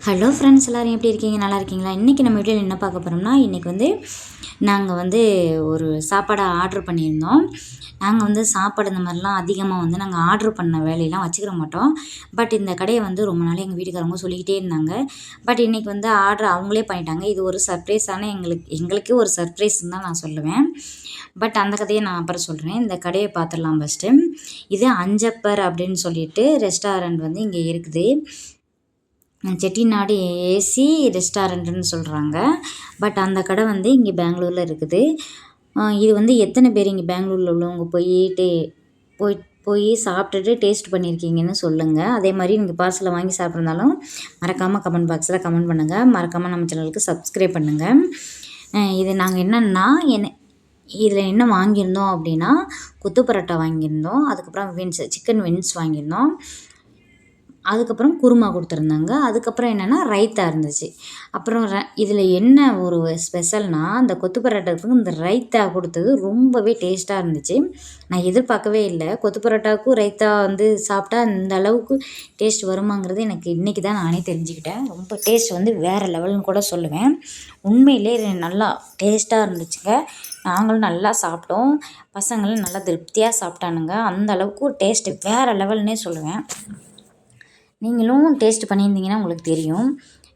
Hello friends, எல்லோரும் எப்படி இருக்கீங்க? நல்லா இருக்கீங்களா? இன்றைக்கி நம்ம வீட்டில் என்ன பார்க்க போகிறோம்னா, இன்றைக்கி நாங்கள் ஒரு சாப்பாடை ஆர்டர் பண்ணியிருந்தோம். நாங்கள் சாப்பாடு இந்த மாதிரிலாம் அதிகமாக நாங்கள் ஆர்டர் பண்ண வேலையெல்லாம் வச்சுக்கிற மாட்டோம். பட் இந்த கடையை ரொம்ப நாள் எங்கள் வீட்டுக்காரவங்க சொல்லிக்கிட்டே இருந்தாங்க. பட் இன்றைக்கி ஆர்டர் அவங்களே பண்ணிட்டாங்க. இது ஒரு சர்ப்ரைஸான எங்களுக்கே ஒரு சர்ப்ரைஸ்ன்னு தான் நான் சொல்லுவேன். பட் அந்த கதையை நான் அப்புறம் சொல்கிறேன். இந்த கடையை பார்த்துடலாம் ஃபஸ்ட்டு. இது அஞ்சப்பர் அப்படின்னு சொல்லிட்டு ரெஸ்டாரண்ட் இங்கே இருக்குது. செட்டிநாடு ஏசி ரெஸ்டாரண்ட்டுன்னு சொல்கிறாங்க. பட் அந்த கடை இங்கே பெங்களூரில் இருக்குது. இது எத்தனை பேர் இங்கே பெங்களூரில் உள்ளவங்க போய் போய் சாப்பிட்டுட்டு டேஸ்ட் பண்ணியிருக்கீங்கன்னு சொல்லுங்கள். அதே மாதிரி நீங்கள் பார்சலை வாங்கி சாப்பிட்ருந்தாலும் மறக்காமல் கமெண்ட் பாக்ஸில் கமெண்ட் பண்ணுங்கள். மறக்காமல் நம்ம சேனலுக்கு சப்ஸ்கிரைப் பண்ணுங்கள். இது நாங்கள் இதில் என்ன வாங்கியிருந்தோம் அப்படின்னா, கொத்து பரோட்டா வாங்கியிருந்தோம். அதுக்கப்புறம் சிக்கன் விங்ஸ் வாங்கியிருந்தோம். அதுக்கப்புறம் குருமா கொடுத்துருந்தாங்க. அதுக்கப்புறம் என்னென்னா ரைத்தா இருந்துச்சு. அப்புறம் இதில் என்ன ஒரு ஸ்பெஷல்னால், அந்த கொத்து பரோட்டாவுக்கு இந்த ரைத்தா கொடுத்தது ரொம்பவே டேஸ்ட்டாக இருந்துச்சு. நான் எதிர்பார்க்கவே இல்லை. கொத்து பரோட்டாவுக்கும் ரைத்தா சாப்பிட்டா இந்த அளவுக்கு டேஸ்ட் வருமாங்கிறது எனக்கு இன்றைக்கி தான் நானே தெரிஞ்சுக்கிட்டேன். ரொம்ப டேஸ்ட் வேறு லெவல்னு கூட சொல்லுவேன். உண்மையிலே நல்லா டேஸ்ட்டாக இருந்துச்சுங்க. நாங்களும் நல்லா சாப்பிட்டோம். பசங்களும் நல்லா திருப்தியாக சாப்பிட்டானுங்க. அந்த அளவுக்கு டேஸ்ட்டு வேறு லெவல்னே சொல்லுவேன். நீங்களும் டேஸ்ட் பண்ணியிருந்தீங்கன்னா உங்களுக்கு தெரியும்.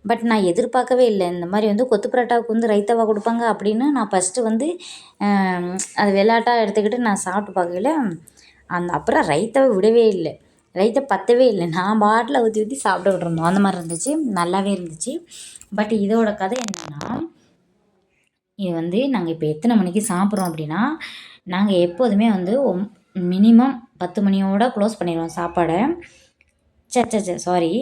பட் நான் எதிர்பார்க்கவே இல்லை. இந்த மாதிரி கொத்து பரோட்டாவுக்கு ரைத்தாவா கொடுப்பாங்க அப்படின்னு நான் ஃபஸ்ட்டு அது விளையாட்டாக எடுத்துக்கிட்டு நான் சாப்பிட்டு பார்க்கையில, அப்புறம் ரைத்தாவை விடவே இல்லை. ரைத்தா பத்தவே இல்லை. நான் பாட்டில் ஊற்றி ஊற்றி சாப்பிட்டுக்கிட்டு இருந்தோம். அந்த மாதிரி இருந்துச்சு. நல்லாவே இருந்துச்சு. பட் இதோட கதை என்னென்னா, இது நாங்கள் இப்போ எத்தனை மணிக்கு சாப்பிட்றோம் அப்படின்னா, நாங்கள் எப்போதுமே மினிமம் 10 மணியோடு க்ளோஸ் பண்ணிடுவோம் சாப்பாடை. சாரி,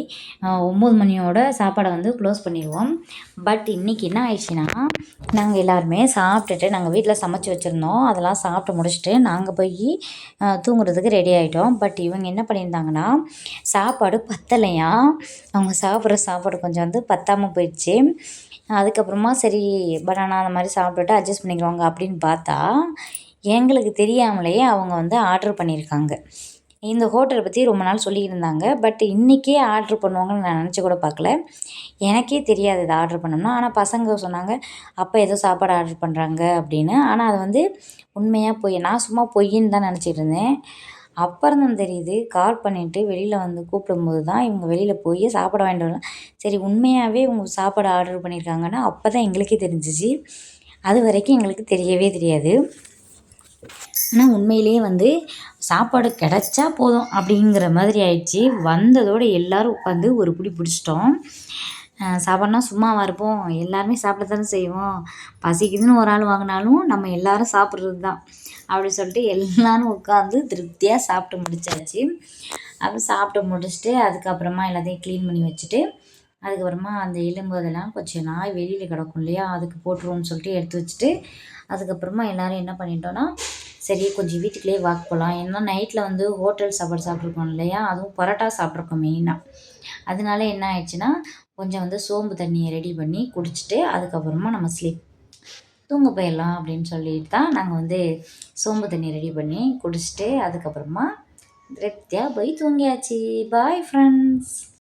9 மணியோட சாப்பாடை க்ளோஸ் பண்ணிடுவோம். பட் இன்றைக்கி என்ன ஆயிடுச்சுன்னா, நாங்கள் எல்லாருமே சாப்பிட்டுட்டு நாங்கள் வீட்டில் சமைச்சி வச்சுருந்தோம். அதெல்லாம் சாப்பிட்டு முடிச்சுட்டு நாங்கள் போய் தூங்குறதுக்கு ரெடி ஆகிட்டோம். பட் இவங்க என்ன பண்ணியிருந்தாங்கன்னா, சாப்பாடு பத்தலையா, அவங்க சாப்பிட்ற சாப்பாடு கொஞ்சம் பத்தாமல் போயிடுச்சு. அதுக்கப்புறமா சரி பனானா அந்த மாதிரி சாப்பிட்டுட்டு அட்ஜஸ்ட் பண்ணிக்குவாங்க அப்படின்னு பார்த்தா, எங்களுக்கு தெரியாமலேயே அவங்க ஆர்டர் பண்ணியிருக்காங்க. இந்த ஹோட்டலை பற்றி ரொம்ப நாள் சொல்லிக்கிட்டு இருந்தாங்க. பட் இன்றைக்கே ஆர்ட்ரு பண்ணுவாங்கன்னு நான் நினச்சி கூட பார்க்கல. எனக்கே தெரியாது இது ஆர்ட்ரு பண்ணோம்னா. ஆனால் பசங்க சொன்னாங்க, அப்போ ஏதோ சாப்பாடு ஆர்ட்ரு பண்ணுறாங்க அப்படின்னு. ஆனால் அது உண்மையாக பொய். நான் சும்மா பொய்ன்னு தான் நினச்சிட்டு இருந்தேன். அப்புறம் தான் தெரியுது, கால் பண்ணிவிட்டு வெளியில் கூப்பிடும்போது தான் இவங்க வெளியில் போய் சாப்பாடு வாங்கிட்டு வரலாம். சரி உண்மையாகவே இவங்க சாப்பாடு ஆர்டர் பண்ணியிருக்காங்கன்னா அப்போ தான் எங்களுக்கே தெரிஞ்சிச்சு. அது வரைக்கும் எங்களுக்கு தெரியவே தெரியாது. ஆனால் உண்மையிலேயே சாப்பாடு கிடச்சா போதும் அப்படிங்கிற மாதிரி ஆயிடுச்சு. வந்ததோடு எல்லோரும் உட்காந்து ஒரு பிடி பிடிச்சிட்டோம். சாப்பாடுனா சும்மாவா இருப்போம்? எல்லாருமே சாப்பிட தானே செய்வோம். பசிக்குதுன்னு ஒரு ஆள் வாங்கினாலும் நம்ம எல்லோரும் சாப்பிட்றது தான் அப்படி சொல்லிட்டு எல்லோரும் உட்காந்து திருப்தியாக சாப்பிட்டு முடிச்சாச்சு. அப்புறம் சாப்பிட்டு முடிச்சுட்டு அதுக்கப்புறமா எல்லாத்தையும் க்ளீன் பண்ணி வச்சுட்டு, அதுக்கப்புறமா அந்த எலும்பு அதெல்லாம் கொஞ்சம் நாய் வெளியில் கிடக்கும் இல்லையா, அதுக்கு போட்டுருவோம்னு சொல்லிட்டு எடுத்து வச்சுட்டு, அதுக்கப்புறமா எல்லோரும் என்ன பண்ணிட்டோன்னா, சரி கொஞ்சம் வீட்டுக்குள்ளேயே வாக் போகலாம். ஏன்னா நைட்டில் ஹோட்டல் சாப்பாடு சாப்பிட்ருக்கோம் இல்லையா, அதுவும் பரோட்டா சாப்பிட்ருக்கோம் மெயினாக. அதனால என்ன ஆயிடுச்சுன்னா, கொஞ்சம் சோம்பு தண்ணியை ரெடி பண்ணி குடிச்சிட்டு அதுக்கப்புறமா நம்ம தூங்க போயிடலாம் அப்படின்னு சொல்லிட்டு தான் நாங்கள் சோம்பு தண்ணி ரெடி பண்ணி குடிச்சிட்டு அதுக்கப்புறமா திருப்தியாக போய் தூங்கியாச்சு. Bye friends.